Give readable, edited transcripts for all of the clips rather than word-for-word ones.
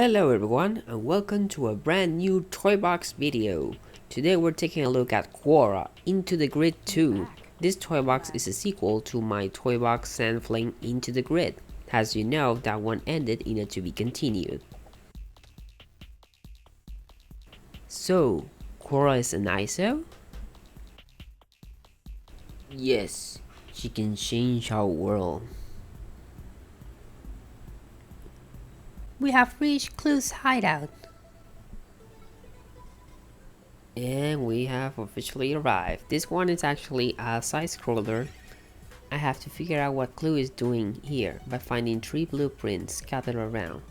Hello everyone and welcome to a brand new toy box video. Today we're taking a look at Quorra Into the Grid 2. This toy box is a sequel to my toy box Sam Flynn Into the Grid. As you know, that one ended in a to be continued. So, Quorra is an ISO? Yes, she can change our world. We have reached Clue's hideout. And we have officially arrived. This one is actually a side-scroller. I have to figure out what Clue is doing here by finding 3 blueprints scattered around.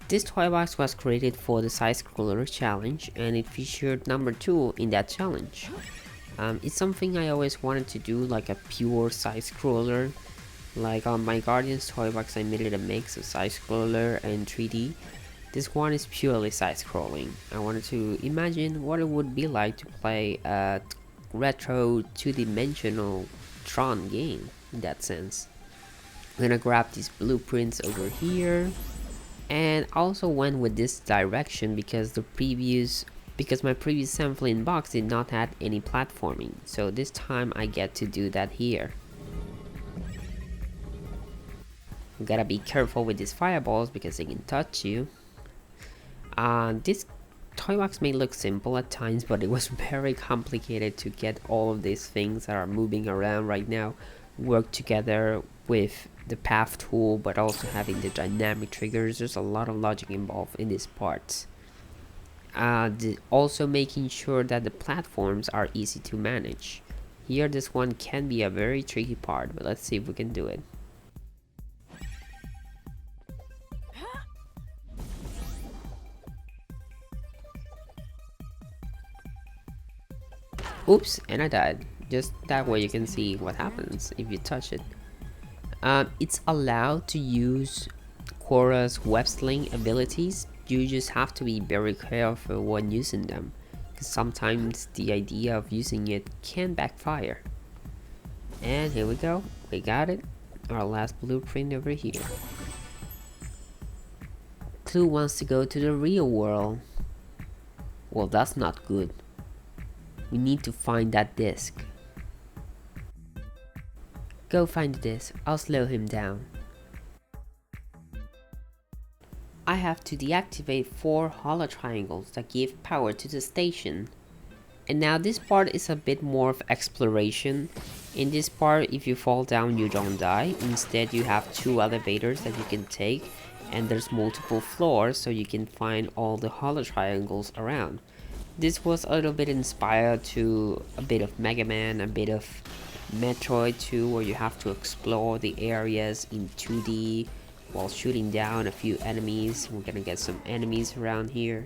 This toy box was created for the side-scroller challenge and it featured number 2 in that challenge. It's something I always wanted to do, like a pure side-scroller. Like on my Guardians toy box I made it a mix of side-scroller and 3D. This one is purely side-scrolling. I wanted to imagine what it would be like to play a retro 2-dimensional Tron game in that sense. I'm gonna grab these blueprints over here, and also went with this direction because my previous Sam Flynn box did not have any platforming, so this time I get to do that here. You gotta be careful with these fireballs because they can touch you. This toy box may look simple at times, but it was very complicated to get all of these things that are moving around right now work together with the path tool, but also having the dynamic triggers. There's a lot of logic involved in these parts. Also making sure that the platforms are easy to manage. Here this one can be a very tricky part, but let's see if we can do it. Oops, and I died. Just that way you can see what happens if you touch it. It's allowed to use Quorra's web sling abilities. You just have to be very careful when using them, because sometimes the idea of using it can backfire. And here we go, we got it. Our last blueprint over here. Clue wants to go to the real world. Well, that's not good. We need to find that disc. Go find the disc, I'll slow him down. I have to deactivate 4 hollow triangles that give power to the station. And now this part is a bit more of exploration. In this part, if you fall down you don't die. Instead you have 2 elevators that you can take, and there's multiple floors so you can find all the hollow triangles around. This was a little bit inspired to a bit of Mega Man, a bit of Metroid 2, where you have to explore the areas in 2D while shooting down a few enemies. We're gonna get some enemies around here.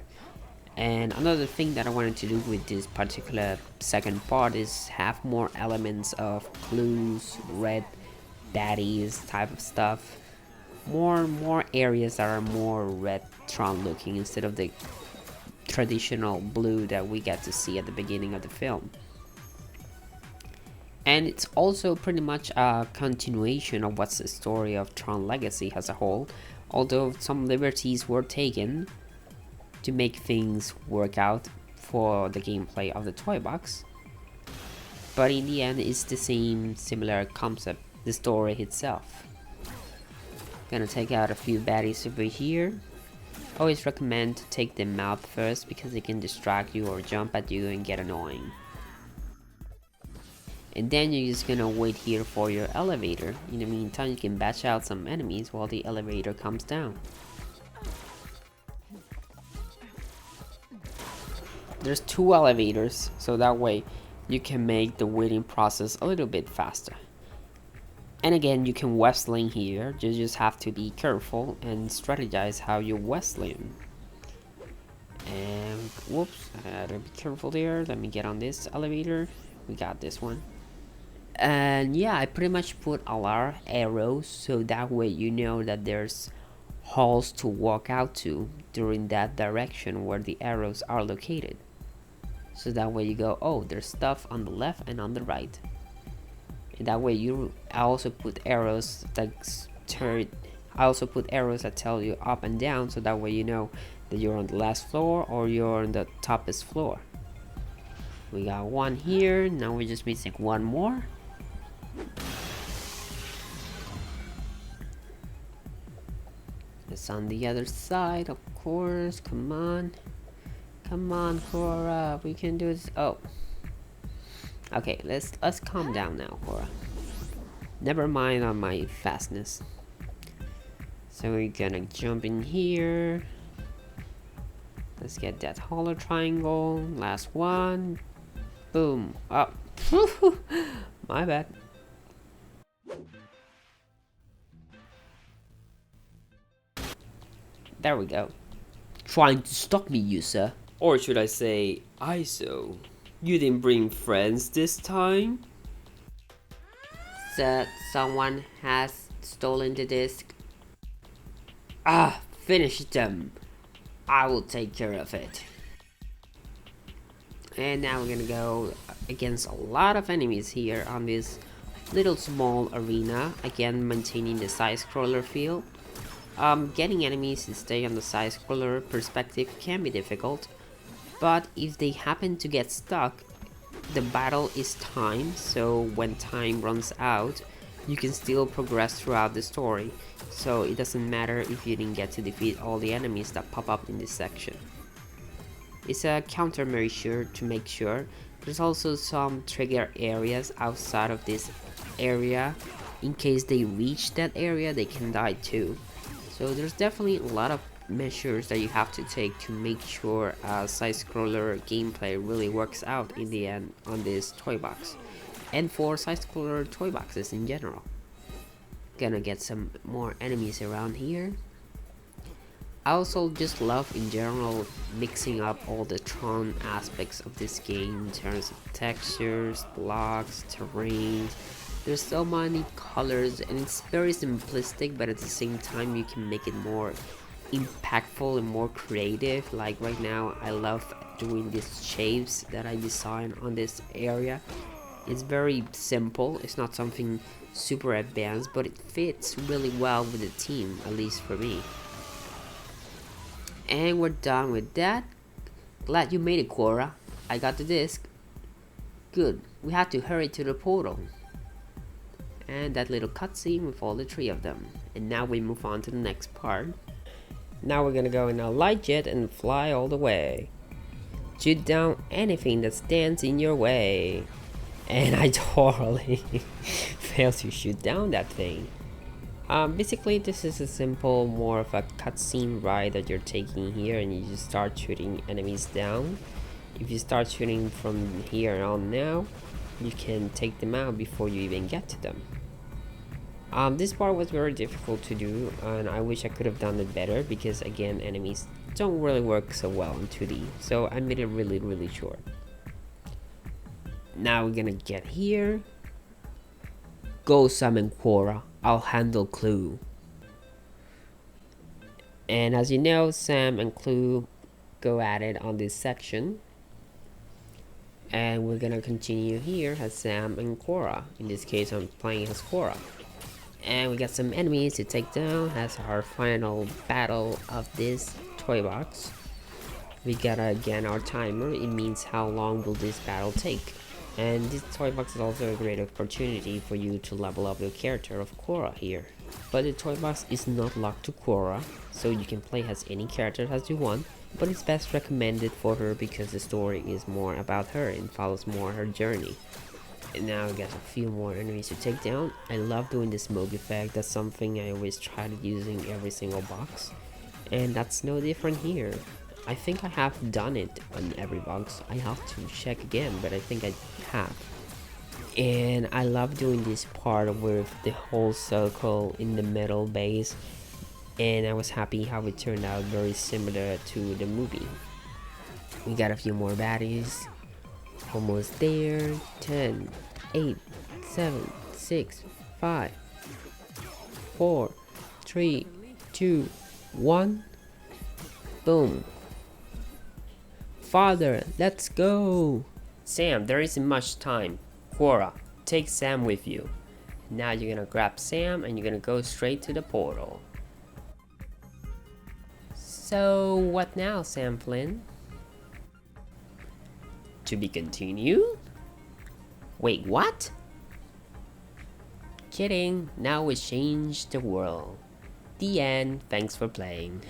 And another thing that I wanted to do with this particular second part is have more elements of clues, red baddies type of stuff. More areas that are more red Tron looking instead of the traditional blue that we get to see at the beginning of the film. And it's also pretty much a continuation of what's the story of Tron Legacy as a whole, although some liberties were taken to make things work out for the gameplay of the toy box. But in the end, it's the same similar concept, the story itself. Gonna take out a few baddies over here. Always recommend to take them out first because they can distract you or jump at you and get annoying. And then you're just gonna wait here for your elevator. In the meantime, you can batch out some enemies while the elevator comes down. There's 2 elevators, so that way you can make the waiting process a little bit faster. And again, you can web sling here. You just have to be careful and strategize how you web sling. And whoops, I gotta be careful there. Let me get on this elevator. We got this one. And yeah, I pretty much put a lot of arrows so that way you know that there's halls to walk out to during that direction where the arrows are located. So that way you go, oh, there's stuff on the left and on the right. And that way I also put arrows that I also put arrows that tell you up and down, so that way you know that you're on the last floor or you're on the toppest floor. We got one here, now we're just missing one more. It's on the other side, of course. Come on. Come on, Quorra. We can do this. Oh. Okay, let's calm down now, Quorra. Never mind on my fastness. So we're gonna jump in here. Let's get that hollow triangle. Last one. Boom. Up. Oh. My bad. There we go. Trying to stop me, you sir. Or should I say, ISO. You didn't bring friends this time? Sir, someone has stolen the disc. Ah, finish them. I will take care of it. And now we're gonna go against a lot of enemies here on this little small arena. Again, maintaining the side-scroller feel. Getting enemies to stay on the side-scroller perspective can be difficult, but if they happen to get stuck, the battle is timed, so when time runs out, you can still progress throughout the story, so it doesn't matter if you didn't get to defeat all the enemies that pop up in this section. It's a countermeasure to make sure. There's also some trigger areas outside of this area. In case they reach that area, they can die too. So there's definitely a lot of measures that you have to take to make sure side-scroller gameplay really works out in the end on this toy box. And for side-scroller toy boxes in general. Gonna get some more enemies around here. I also just love in general mixing up all the Tron aspects of this game in terms of textures, blocks, terrain. There's so many colors and it's very simplistic, but at the same time you can make it more impactful and more creative. Like right now I love doing these shapes that I design on this area. It's very simple, it's not something super advanced, but it fits really well with the team, at least for me. And we're done with that. Glad you made it, Quorra. I got the disc. Good, we have to hurry to the portal. And that little cutscene with all the three of them. And now we move on to the next part. Now we're gonna go in a light jet and fly all the way. Shoot down anything that stands in your way. And I totally failed to shoot down that thing. Basically this is a simple, more of a cutscene ride that you're taking here, and you just start shooting enemies down. If you start shooting from here on now, you can take them out before you even get to them. This part was very difficult to do, and I wish I could have done it better because again, enemies don't really work so well in 2D, so I made it really short. Now we're gonna get here. Go Sam and Quorra, I'll handle Clue. And as you know, Sam and Clue go at it on this section. And we're gonna continue here as Sam and Quorra. In this case, I'm playing as Quorra. And we got some enemies to take down as our final battle of this toy box. We got again our timer. It means how long will this battle take. And this toy box is also a great opportunity for you to level up your character of Quorra here. But the toy box is not locked to Quorra, so you can play as any character as you want. But it's best recommended for her because the story is more about her and follows more her journey. And now we got a few more enemies to take down. I love doing the smoke effect. That's something I always try to use in every single box. And that's no different here. I think I have done it on every box. I have to check again, but I think I have. And I love doing this part with the whole circle in the metal base. And I was happy how it turned out, very similar to the movie. We got a few more baddies. Almost there. 10, 8, 7, 6, 5, 4, 3, 2, 1. Boom. Father, let's go. Sam, there isn't much time. Quorra, take Sam with you. Now you're gonna grab Sam and you're gonna go straight to the portal. So what now, Sam Flynn? To be continued? Wait, what? Kidding, now we change the world. The end, thanks for playing.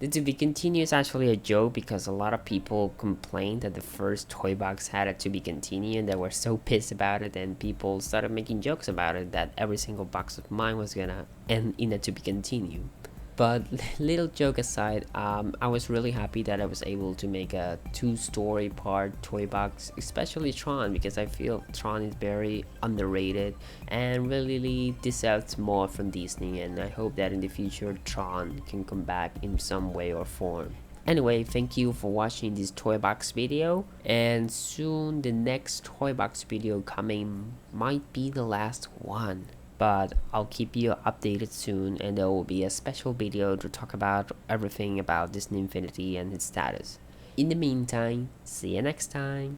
The to be continued is actually a joke because a lot of people complained that the first toy box had a to be continued and they were so pissed about it, and people started making jokes about it that every single box of mine was gonna end in a to be continued. But little joke aside, I was really happy that I was able to make a two-story part toy box, especially Tron, because I feel Tron is very underrated and really deserves more from Disney, and I hope that in the future Tron can come back in some way or form. Anyway, thank you for watching this toy box video, and soon the next toy box video coming might be the last one, but I'll keep you updated soon, and there will be a special video to talk about everything about Disney Infinity and its status. In the meantime, see you next time.